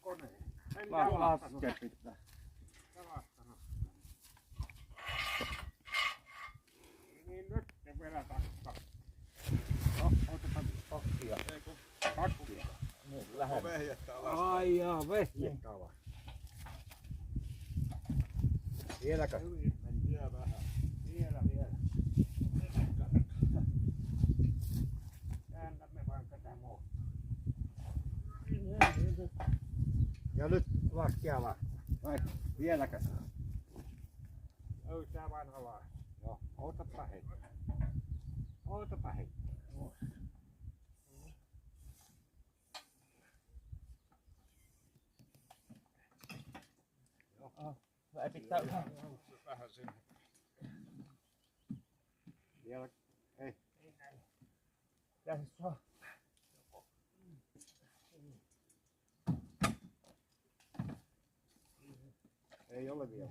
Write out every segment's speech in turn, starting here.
koneen. En Laske pitää. jalastanut. Niin nyt ne vielä takkaa. No, otapa pakkia. Ei kun pakkia. Niin, Onko lähellä. vehjettä alas? Ai jaa, vehjettä alas. Vieläkö? Hyvin meni. Vielä vähän. Vielä. Kääntämme vaan tätä muuta. Ja nyt laskia vaan. Vai vieläkö? Löytää vain alas. Joo. Ootapa hetki. Ootapa hetki. Vai pitää Vähän sinne. vielä. Ei. Ja siis saa. Ei ole vielä.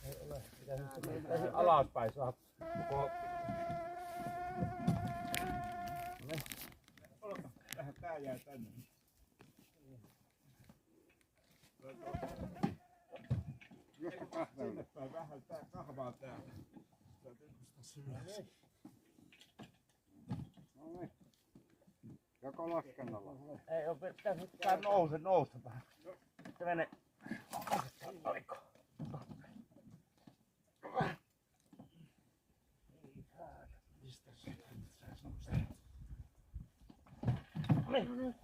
Ei ole. Pitäisi alaspäin saada. Tähän tää jää tänne. Josta kahvella. Sinne päin vähän tää kahvaa täällä. Täytyy nostaa ylös. No niin. Joko laskennalla? Ei ole pitää nousta vähän. Se menee. Oliko? Mistä se? Niin.